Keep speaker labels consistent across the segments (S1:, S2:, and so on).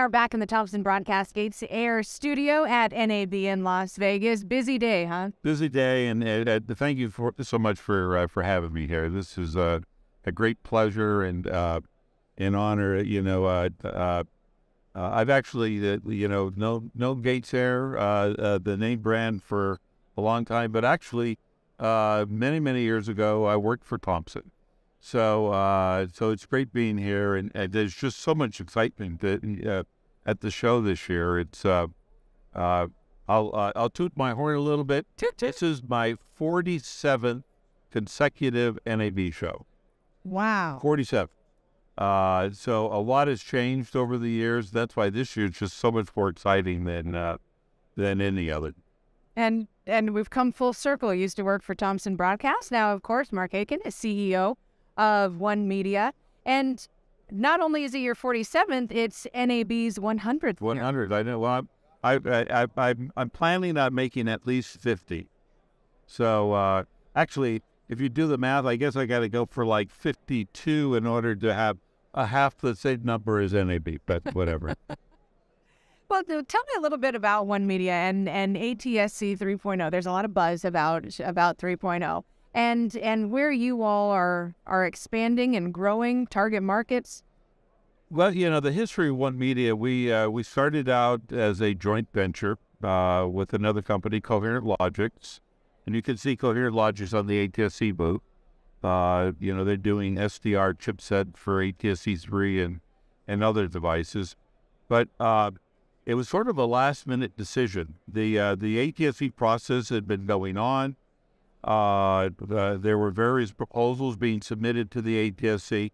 S1: are back in the Thompson Broadcast Gates Air studio at NAB in Las Vegas. Busy day, huh?
S2: Busy day, and thank you so much for having me here. This is a great pleasure and an honor. I've actually known Gates Air, the name brand, for a long time, but actually many years ago I worked for Thompson. So it's great being here, and there's just so much excitement that, at the show this year. It's I'll toot my horn a little bit. This is my 47th consecutive NAB show.
S1: Wow.
S2: 47. So a lot has changed over the years. That's why this year is just so much more exciting than any other.
S1: And we've come full circle. You used to work for Thompson Broadcast. Now, of course, Mark Aitken is CEO of One Media. And not only is it your 47th, it's NAB's 100th.
S2: 100. I know. Well, I'm planning on making at least 50. So actually, if you do the math, I guess I got to go for like 52 in order to have a half the same number as NAB, but whatever.
S1: Well, tell me a little bit about One Media and ATSC 3.0. There's a lot of buzz about 3.0 and where you all are expanding and growing target markets.
S2: Well, the history of One Media, we started out as a joint venture with another company, Coherent Logics. And you can see Coherent Logics on the ATSC booth. They're doing SDR chipset for ATSC3 and other devices. But it was sort of a last-minute decision. The ATSC process had been going on. There were various proposals being submitted to the ATSC.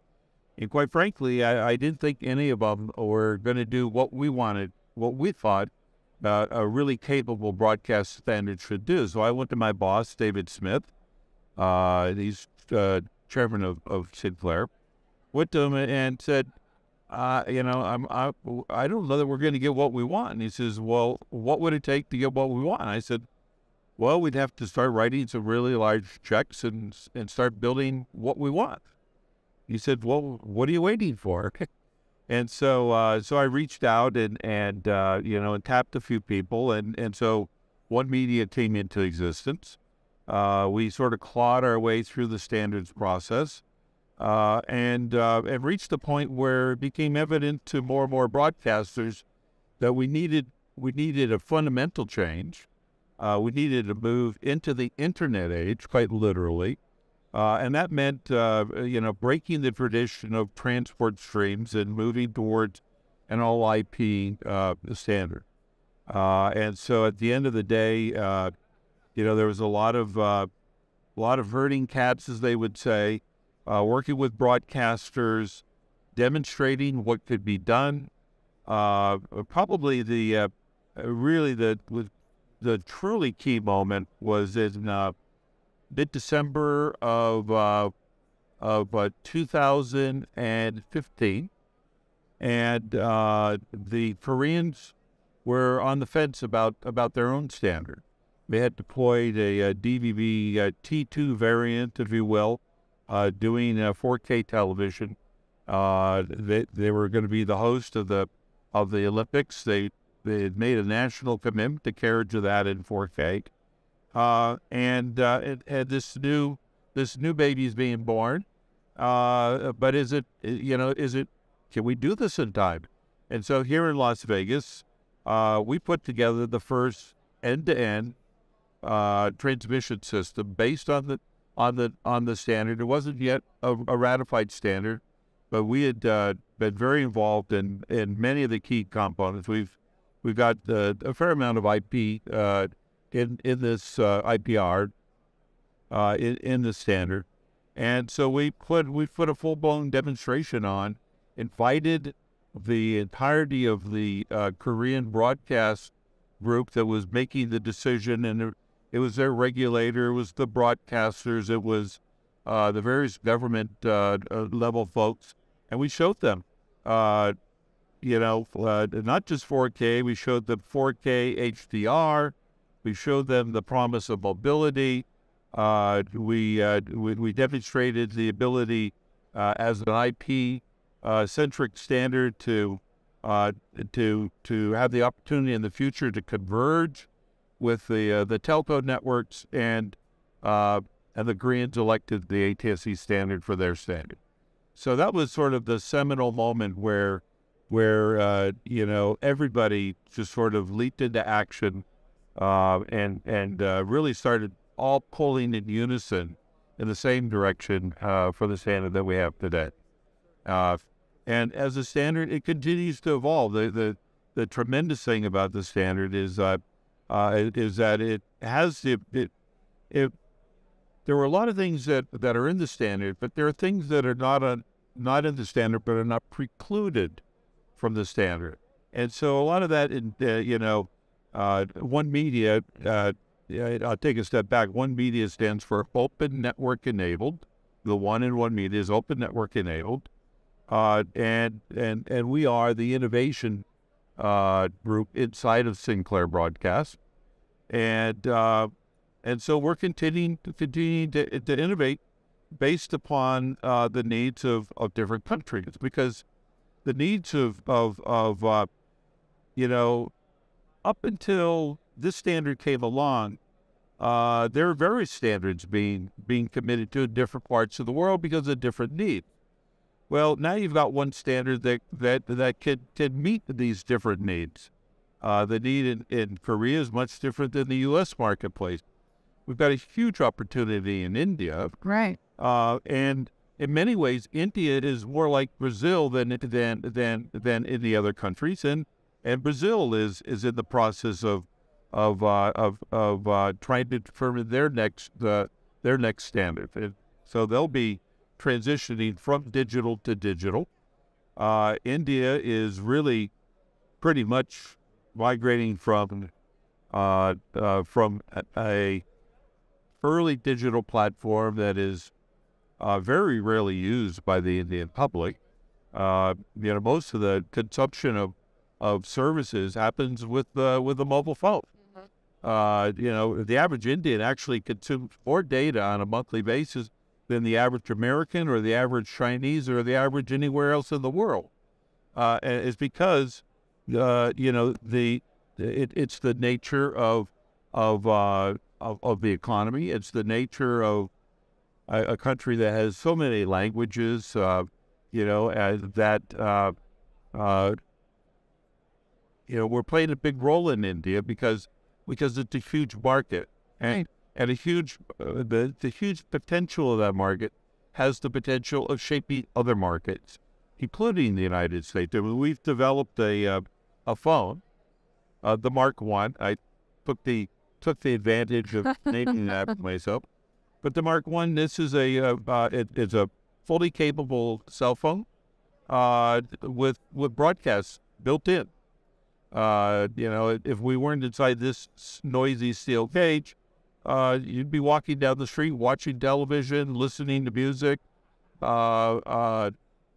S2: And quite frankly, I didn't think any of them were going to do what we wanted, what we thought a really capable broadcast standard should do. So I went to my boss, David Smith. He's chairman of Sinclair. Went to him and said, I don't know that we're going to get what we want. And he says, well, what would it take to get what we want? And I said, well, we'd have to start writing some really large checks and start building what we want. He said, well, what are you waiting for? And so I reached out and tapped a few people. And so One Media came into existence. We sort of clawed our way through the standards process and reached the point where it became evident to more and more broadcasters that we needed a fundamental change. We needed to move into the internet age, quite literally. And that meant, breaking the tradition of transport streams and moving towards an all-IP standard. And so at the end of the day, there was a lot of herding cats, as they would say, working with broadcasters, demonstrating what could be done. Probably the truly key moment was in mid-December of 2015, and the Koreans were on the fence about their own standard. They had deployed a DVB T2 variant, if you will, doing 4K television. They were going to be the host of the Olympics. They had made a national commitment to carriage of that in 4K. And this new baby is being born. But can we do this in time? And so here in Las Vegas, we put together the first end-to-end transmission system based on the standard. It wasn't yet a ratified standard, but we had been very involved in many of the key components. We've got a fair amount of IP in this IPR in the standard, and so we put a full-blown demonstration on, invited the entirety of the Korean broadcast group that was making the decision, and it was their regulator, it was the broadcasters, it was the various government level folks, and we showed them, not just 4K, we showed them 4K HDR. We showed them the promise of mobility. We demonstrated the ability as an IP centric standard to uh, to have the opportunity in the future to converge with the telco networks, and the Koreans elected the ATSC standard for their standard. So that was sort of the seminal moment where everybody just sort of leaped into action, and really started all pulling in unison in the same direction for the standard that we have today. And as a standard, it continues to evolve. The tremendous thing about the standard is that it has there were a lot of things that are in the standard, but there are things that are not in the standard, but are not precluded from the standard. And so a lot of that, One Media, I'll take a step back. One Media stands for Open Network Enabled. The one in One Media is Open Network Enabled. And we are the innovation group inside of Sinclair Broadcast. And so we're continuing to innovate based upon the needs of different countries, because the needs of up until this standard came along, there are various standards being committed to in different parts of the world because of different needs. Well, now you've got one standard that can meet these different needs. The need in Korea is much different than the U.S. marketplace. We've got a huge opportunity in India,
S1: Right.
S2: And in many ways, India is more like Brazil than any other countries, and Brazil is in the process of trying to determine their next standard. And so they'll be transitioning from digital to digital. India is really pretty much migrating from a early digital platform that is very rarely used by the Indian public. Most of the consumption of services happens with the mobile phone. The average Indian actually consumes more data on a monthly basis than the average American or the average Chinese or the average anywhere else in the world. And it's because it's the nature of the economy. It's the nature of a country that has so many languages. We're playing a big role in India because it's a huge market, and a huge the huge potential of that market has the potential of shaping other markets, including the United States. I mean, we've developed a phone, the Mark I. I took the advantage of naming that myself. But the Mark I, this is it's a fully capable cell phone with broadcasts built in. If we weren't inside this noisy steel cage, you'd be walking down the street, watching television, listening to music,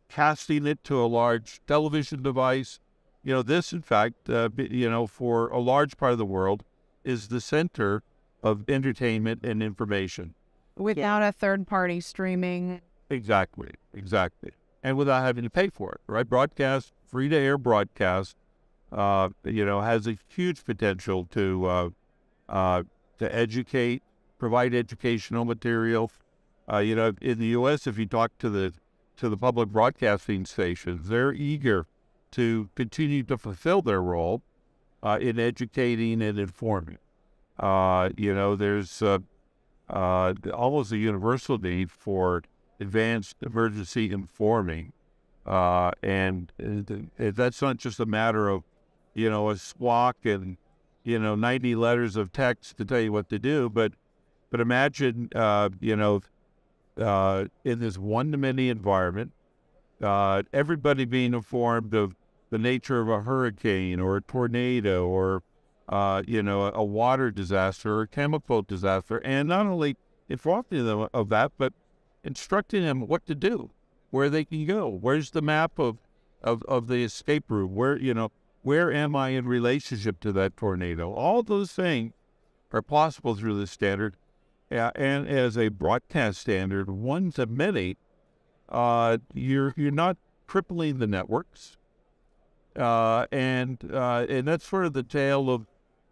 S2: casting it to a large television device. This, in fact, for a large part of the world, is the center of entertainment and information.
S1: Without a third party streaming.
S2: Exactly. And without having to pay for it, right? Broadcast, free-to-air broadcast, has a huge potential to educate, provide educational material. In the U.S., if you talk to the public broadcasting stations, they're eager to continue to fulfill their role in educating and informing. There's almost a universal need for advanced emergency informing, and that's not just a matter of a SWOC and 90 letters of text to tell you what to do, but imagine in this one-to-many environment, everybody being informed of the nature of a hurricane or a tornado or a water disaster or a chemical disaster, and not only informing them of that, but instructing them what to do, where they can go, where's the map of the escape route, where am I in relationship to that tornado. All those things are possible through this standard, and as a broadcast standard, one to many, you're not crippling the networks. and that's sort of the tale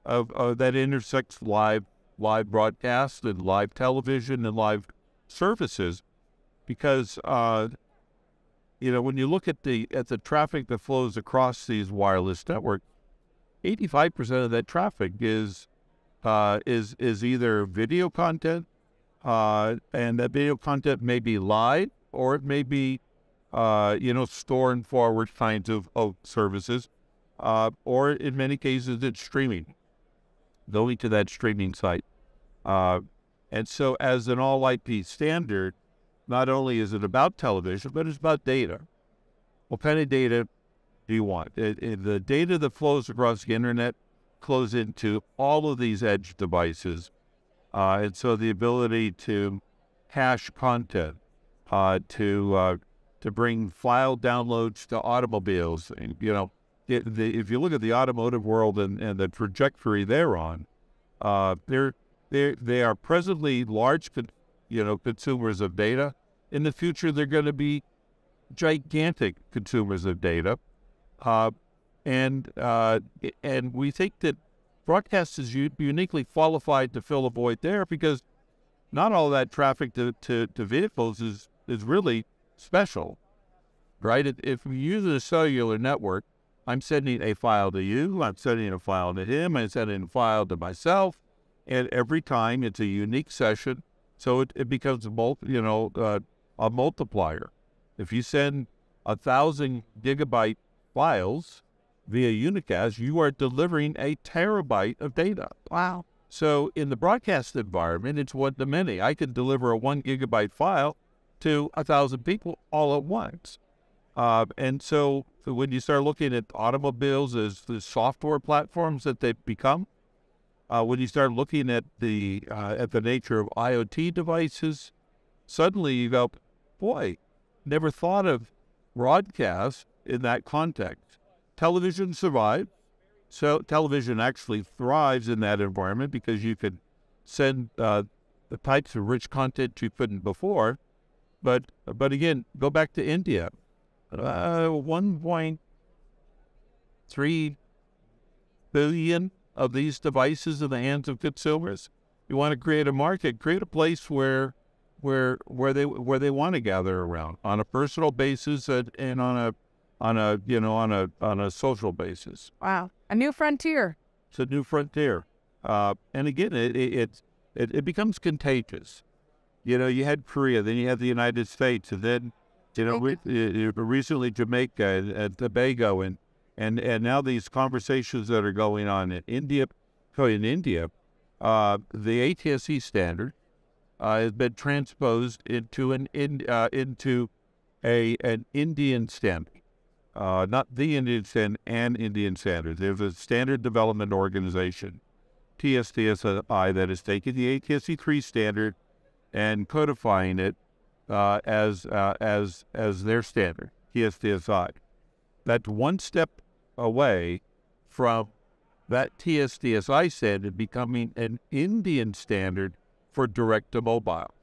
S2: of that intersects live broadcast and live television and live services, because when you look at the traffic that flows across these wireless networks, 85% of that traffic is either video content, and that video content may be live, or it may be store and forward kinds of services, or in many cases it's streaming, going to that streaming site. And so as an all IP standard, not only is it about television, but it's about data. What kind of data do you want? The data that flows across the internet flows into all of these edge devices. And so the ability to cache content, to bring file downloads to automobiles, and, if you look at the automotive world and the trajectory they're on, they are presently large, consumers of data. In the future, they're going to be gigantic consumers of data, and we think that broadcast is uniquely qualified to fill a void there, because not all that traffic to vehicles is really special, right? If we use a cellular network, I'm sending a file to you, I'm sending a file to him, I'm sending a file to myself, and every time it's a unique session, so it becomes a multiplier. If you send 1,000 gigabyte files via unicast, you are delivering a terabyte of data.
S1: Wow.
S2: So in the broadcast environment, it's one to many. I can deliver a 1 gigabyte file to 1,000 people all at once. And so when you start looking at automobiles as the software platforms that they've become, when you start looking at the nature of IoT devices, suddenly you go, boy, never thought of broadcast in that context. Television survived. So television actually thrives in that environment, because you could send the types of rich content you couldn't before. But again, go back to India. 1.3 billion of these devices in the hands of consumers. You want to create a market, create a place where they want to gather around on a personal basis and on a social basis.
S1: Wow, a new frontier.
S2: It's a new frontier, and again, it becomes contagious. You had Korea, then you had the United States, and then recently Jamaica and Tobago, and now these conversations that are going on in India. The ATSC standard has been transposed into an Indian standard. Not the Indian standard, an Indian standard. There's a standard development organization, TSTSI, that is taking the ATSC 3 standard and codifying it as their standard, TSTSI. That's one step away from that TSTSI standard becoming an Indian standard for direct to mobile.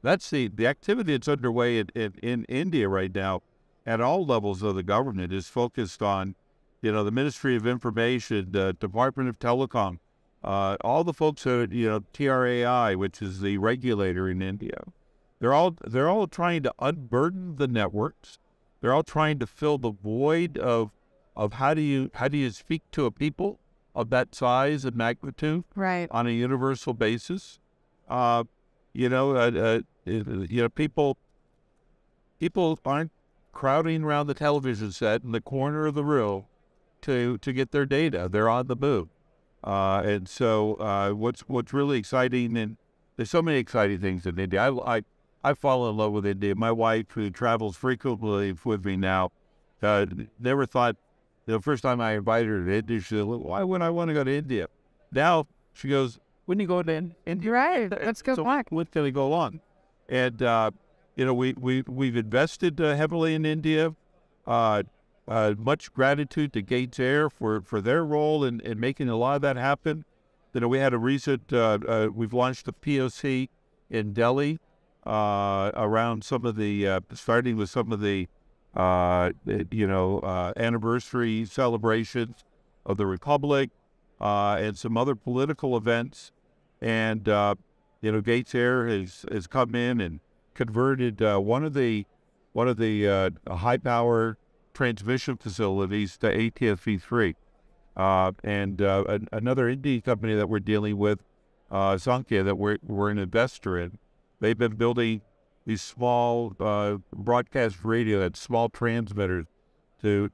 S2: That's the activity that's underway in India right now at all levels of the government is focused on, the Ministry of Information, the Department of Telecom, all the folks at, TRAI, which is the regulator in India. They're all trying to unburden the networks. They're all trying to fill the void of how do you speak to a people of that size and magnitude,
S1: right,
S2: on a universal basis. People aren't crowding around the television set in the corner of the room to get their data. They're on the move. And so what's really exciting, and there's so many exciting things in India. I fall in love with India. My wife, who travels frequently with me now, never thought, the first time I invited her to India, she said, why would I want to go to India? Now she goes, when you go to India?
S1: Right, let's go back.
S2: When can we go on? And, we've invested heavily in India. Much gratitude to Gates Air for their role in making a lot of that happen. We had a recent, we've launched a POC in Delhi around some of the, starting with some of the anniversary celebrations of the Republic, and some other political events. And, Gates Air has come in and converted one of the high power transmission facilities to ATSC 3. Another Indian company that we're dealing with, Sinclair, that we're an investor in, they've been building these small broadcast radio and small transmitters to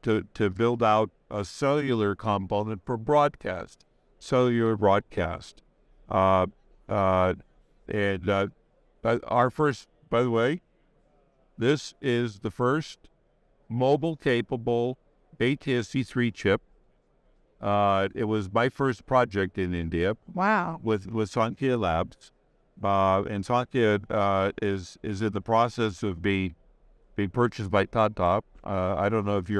S2: build out a cellular component for cellular broadcast. Our first, by the way, this is the first mobile-capable ATSC 3 chip. It was my first project in India.
S1: Wow.
S2: With Sinclair Labs. And Sinclair is in the process of being purchased by Tata. I don't know who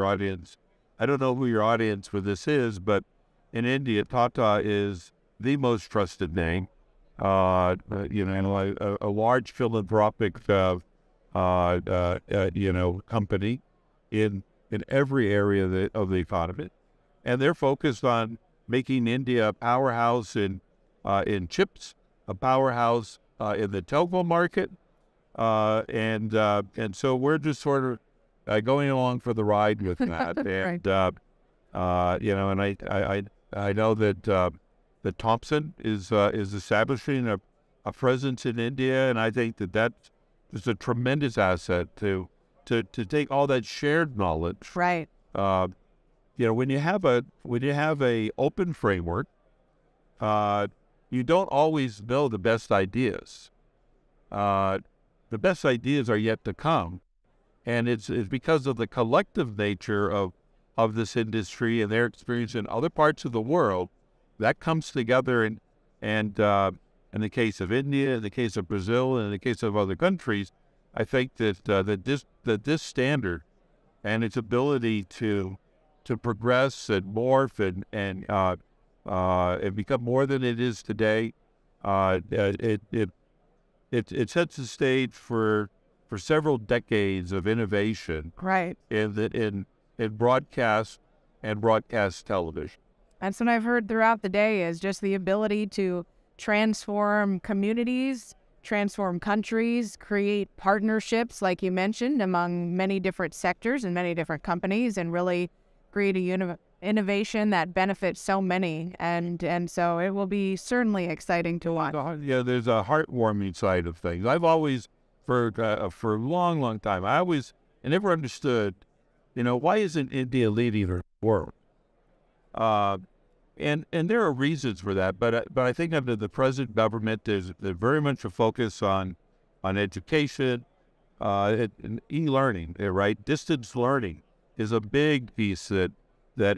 S2: your audience for this is, but in India, Tata is the most trusted name. A large philanthropic company in every area of the economy, and they're focused on making India a powerhouse in chips, a powerhouse in the telco market, and so we're just sort of going along for the ride with that. And
S1: Right.
S2: I know that Thompson is establishing a presence in India, and I think that's just a tremendous asset to take all that shared knowledge.
S1: Right.
S2: When you have a open framework, you don't always know the best ideas. The best ideas are yet to come, and it's because of the collective nature of this industry and their experience in other parts of the world that comes together. And in the case of India, in the case of Brazil, and in the case of other countries, I think that this standard and its ability to progress and morph and become more than it is today, it sets the stage for several decades of innovation.
S1: Right.
S2: In broadcast and broadcast television.
S1: That's what I've heard throughout the day, is just the ability to transform communities, transform countries, create partnerships, like you mentioned, among many different sectors and many different companies, and really create a innovation that benefits so many. And so it will be certainly exciting to watch.
S2: Yeah, there's a heartwarming side of things. I've always, for a long time, I never understood, why isn't India leading the world? And there are reasons for that, but I think under the present government, there's very much a focus on education, and e-learning, right? Distance learning is a big piece that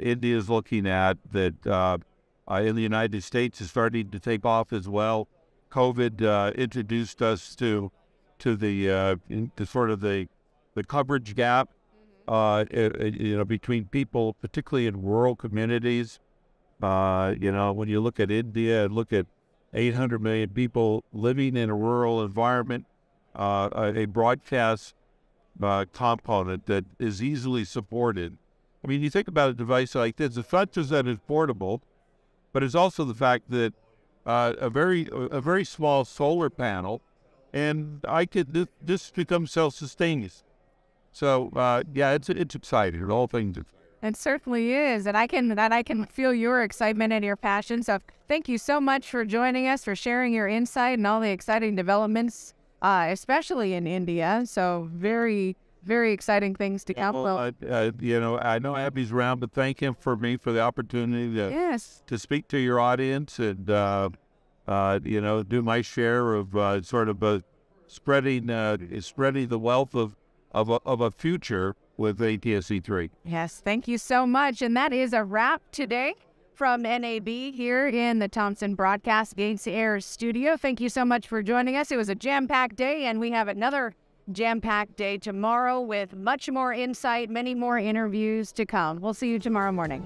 S2: India is looking at, that in the United States is starting to take off as well. COVID introduced us to sort of the coverage gap, between people, particularly in rural communities. When you look at India and look at 800 million people living in a rural environment, a broadcast component that is easily supported. I mean, you think about a device like this, it's not just that it's portable, but it's also the fact that a very small solar panel, and this becomes self-sustaining. So it's exciting. All things.
S1: It certainly is, and I can feel your excitement and your passion. So thank you so much for joining us, for sharing your insight and all the exciting developments, especially in India. So very, very exciting things to come.
S2: Well, I know Abby's around, but thank him for the opportunity to speak to your audience and do my share of spreading the wealth of a future with ATSC 3.
S1: Yes, thank you so much. And that is a wrap today from NAB here in the Thompson Broadcast Gates Air studio. Thank you so much for joining us. It was a jam-packed day, and we have another jam-packed day tomorrow with much more insight, many more interviews to come. We'll see you tomorrow morning.